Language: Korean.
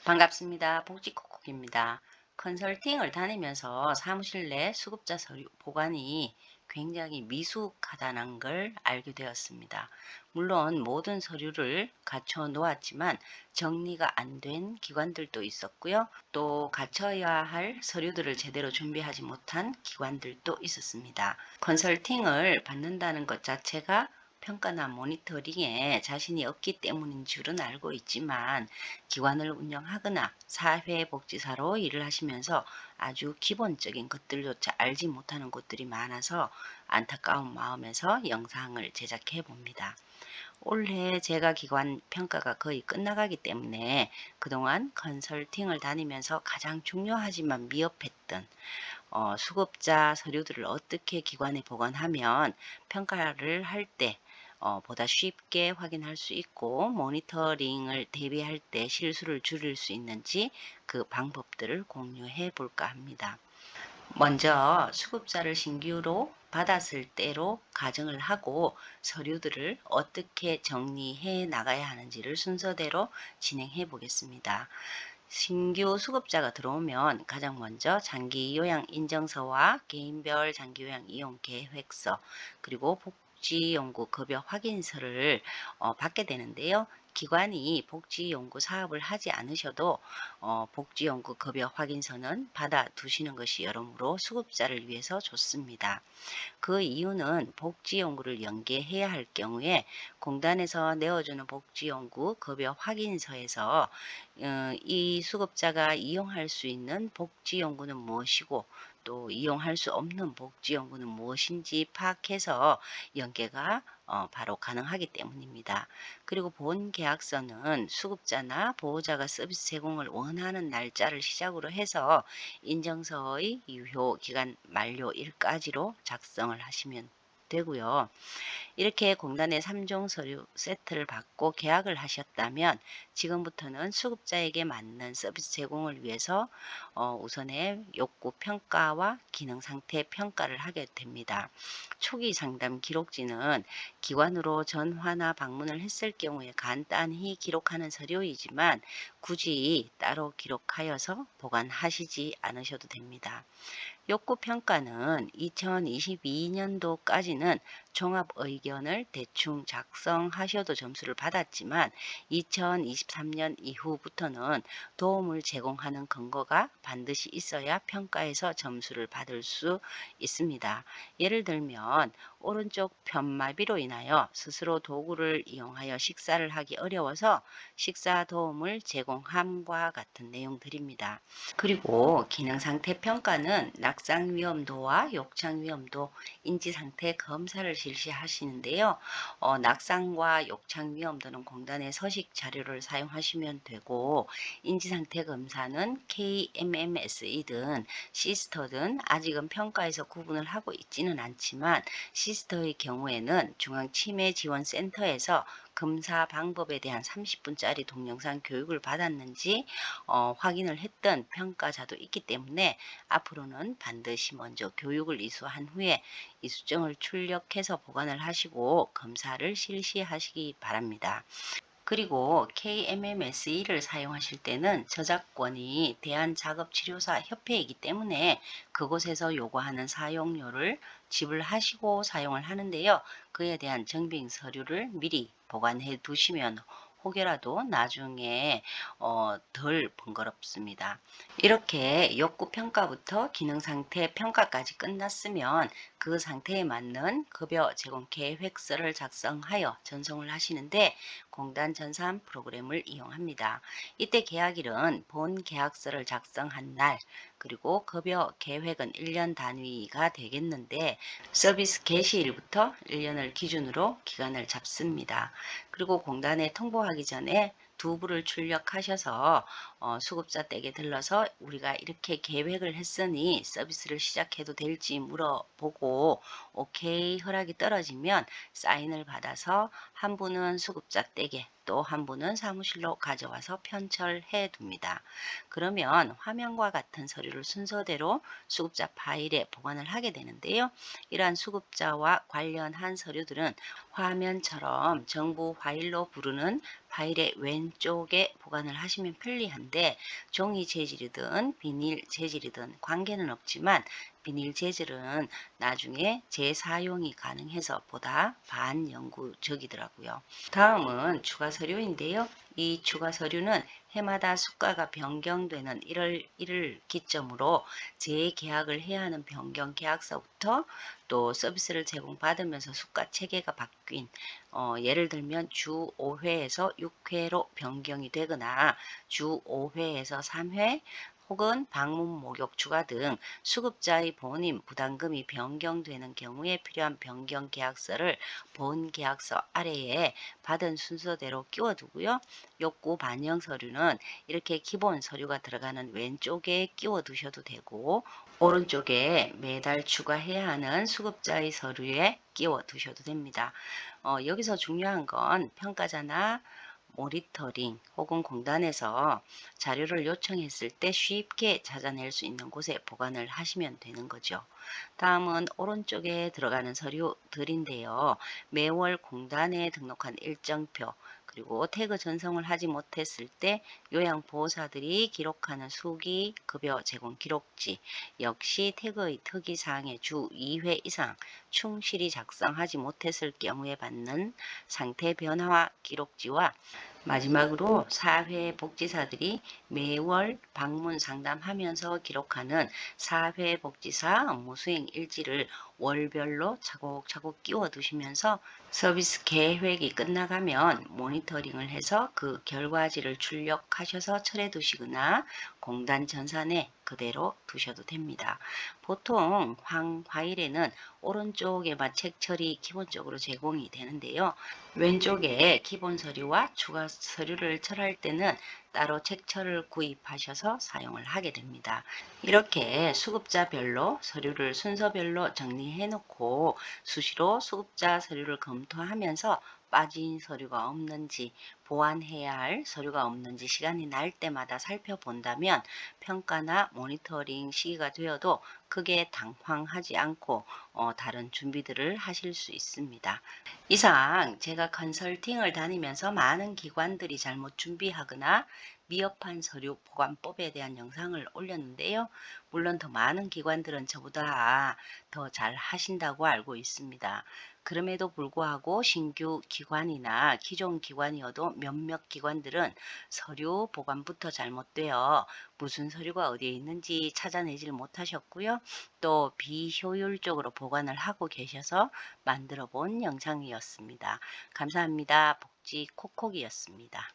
반갑습니다. 복지콕콕입니다. 컨설팅을 다니면서 사무실 내 수급자 서류 보관이 굉장히 미숙하다는 걸 알게 되었습니다. 물론 모든 서류를 갖춰 놓았지만 정리가 안 된 기관들도 있었고요. 또 갖춰야 할 서류들을 제대로 준비하지 못한 기관들도 있었습니다. 컨설팅을 받는다는 것 자체가 평가나 모니터링에 자신이 없기 때문인 줄은 알고 있지만 기관을 운영하거나 사회복지사로 일을 하시면서 아주 기본적인 것들조차 알지 못하는 곳들이 많아서 안타까운 마음에서 영상을 제작해 봅니다. 올해 제가 기관 평가가 거의 끝나가기 때문에 그동안 컨설팅을 다니면서 가장 중요하지만 미흡했던 수급자 서류들을 어떻게 기관에 보관하면 평가를 할 때 보다 쉽게 확인할 수 있고 모니터링을 대비할 때 실수를 줄일 수 있는지 그 방법들을 공유해 볼까 합니다. 먼저 수급자를 신규로 받았을 때로 가정을 하고 서류들을 어떻게 정리해 나가야 하는지를 순서대로 진행해 보겠습니다. 신규 수급자가 들어오면 가장 먼저 장기 요양 인정서와 개인별 장기 요양 이용 계획서 그리고 복지연구 급여 확인서를 받게 되는데요. 기관이 복지연구 사업을 하지 않으셔도 복지연구 급여 확인서는 받아 두시는 것이 여러모로 수급자를 위해서 좋습니다. 그 이유는 복지연구를 연계해야 할 경우에 공단에서 내어주는 복지연구 급여 확인서에서 이 수급자가 이용할 수 있는 복지연구는 무엇이고 또 이용할 수 없는 복지연구는 무엇인지 파악해서 연계가 바로 가능하기 때문입니다. 그리고 본 계약서는 수급자나 보호자가 서비스 제공을 원하는 날짜를 시작으로 해서 인정서의 유효 기간 만료일까지로 작성을 하시면 되고요. 이렇게 공단의 3종 서류 세트를 받고 계약을 하셨다면 지금부터는 수급자에게 맞는 서비스 제공을 위해서 우선의 욕구 평가와 기능 상태 평가를 하게 됩니다. 초기 상담 기록지는 기관으로 전화나 방문을 했을 경우에 간단히 기록하는 서류이지만 굳이 따로 기록하여서 보관하시지 않으셔도 됩니다. 욕구 평가는 2022년도까지는 종합 의견을 대충 작성하셔도 점수를 받았지만 2023년 이후부터는 도움을 제공하는 근거가 반드시 있어야 평가에서 점수를 받을 수 있습니다. 예를 들면 오른쪽 편마비로 인하여 스스로 도구를 이용하여 식사를 하기 어려워서 식사 도움을 제공함과 같은 내용들입니다. 그리고 기능상태 평가는 낙상 위험도와 욕창 위험도, 인지상태 검사를 실시하시는데요. 낙상과 욕창 위험도는 공단의 서식 자료를 사용하시면 되고 인지상태 검사는 KMMS이든 시스터든 아직은 평가에서 구분을 하고 있지는 않지만 시스터의 경우에는 중앙치매지원센터에서 검사 방법에 대한 30분짜리 동영상 교육을 받았는지 확인을 했던 평가자도 있기 때문에 앞으로는 반드시 먼저 교육을 이수한 후에 이수증을 출력해서 보관을 하시고 검사를 실시하시기 바랍니다. 그리고 KMMSE를 사용하실 때는 저작권이 대한작업치료사 협회이기 때문에 그곳에서 요구하는 사용료를 지불하시고 사용을 하는데요. 그에 대한 증빙 서류를 미리 보관해 두시면 혹여라도 나중에 덜 번거롭습니다. 이렇게 욕구 평가부터 기능 상태 평가까지 끝났으면 그 상태에 맞는 급여 제공 계획서를 작성하여 전송을 하시는데 공단 전산 프로그램을 이용합니다. 이때 계약일은 본 계약서를 작성한 날 그리고 급여 계획은 1년 단위가 되겠는데 서비스 개시일부터 1년을 기준으로 기간을 잡습니다. 그리고 공단에 통보하기 전에 두 부를 출력하셔서 수급자 댁에 들러서 우리가 이렇게 계획을 했으니 서비스를 시작해도 될지 물어보고 오케이 허락이 떨어지면 사인을 받아서 한 분은 수급자 댁에 또 한 분은 사무실로 가져와서 편철해 둡니다. 그러면 화면과 같은 서류를 순서대로 수급자 파일에 보관을 하게 되는데요. 이러한 수급자와 관련한 서류들은 화면처럼 정부 파일로 부르는 파일의 왼쪽에 보관을 하시면 편리한데, 종이 재질이든 비닐 재질이든 관계는 없지만 비닐 재질은 나중에 재사용이 가능해서 보다 반영구적이더라고요. 다음은 추가 서류인데요. 이 추가 서류는 해마다 수가가 변경되는 1월 1일 기점으로 재계약을 해야 하는 변경 계약서부터, 또 서비스를 제공받으면서 수가 체계가 바뀐, 예를 들면 주 5회에서 6회로 변경이 되거나 주 5회에서 3회, 혹은 방문 목욕 추가 등 수급자의 본인 부담금이 변경되는 경우에 필요한 변경 계약서를 본 계약서 아래에 받은 순서대로 끼워두고요. 욕구 반영 서류는 이렇게 기본 서류가 들어가는 왼쪽에 끼워두셔도 되고, 오른쪽에 매달 추가해야 하는 수급자의 서류에 끼워두셔도 됩니다. 여기서 중요한 건 평가자나 모니터링 혹은 공단에서 자료를 요청했을 때 쉽게 찾아낼 수 있는 곳에 보관을 하시면 되는 거죠. 다음은 오른쪽에 들어가는 서류들인데요. 매월 공단에 등록한 일정표, 그리고 태그 전송을 하지 못했을 때 요양보호사들이 기록하는 수기 급여 제공 기록지, 역시 태그의 특이사항의 주 2회 이상 충실히 작성하지 못했을 경우에 받는 상태 변화 기록지와, 마지막으로 사회복지사들이 매월 방문 상담하면서 기록하는 사회복지사 업무수행 일지를 월별로 차곡차곡 끼워두시면서 서비스 계획이 끝나가면 모니터링을 해서 그 결과지를 출력하셔서 철해 두시거나 공단 전산에 그대로 두셔도 됩니다. 보통 황파일에는 오른쪽에만 책철이 기본적으로 제공이 되는데요. 왼쪽에 기본 서류와 추가 서류를 철할 때는 따로 책철을 구입하셔서 사용을 하게 됩니다. 이렇게 수급자별로 서류를 순서별로 정리해 놓고 수시로 수급자 서류를 검토하면서 빠진 서류가 없는지, 보완해야 할 서류가 없는지 시간이 날 때마다 살펴본다면 평가나 모니터링 시기가 되어도 크게 당황하지 않고 다른 준비들을 하실 수 있습니다. 이상 제가 컨설팅을 다니면서 많은 기관들이 잘못 준비하거나 미흡한 서류 보관법에 대한 영상을 올렸는데요. 물론 더 많은 기관들은 저보다 더 잘 하신다고 알고 있습니다. 그럼에도 불구하고 신규 기관이나 기존 기관이어도 몇몇 기관들은 서류 보관부터 잘못되어 무슨 서류가 어디에 있는지 찾아내질 못하셨고요. 또 비효율적으로 보관을 하고 계셔서 만들어 본 영상이었습니다. 감사합니다. 복지 콕콕이었습니다.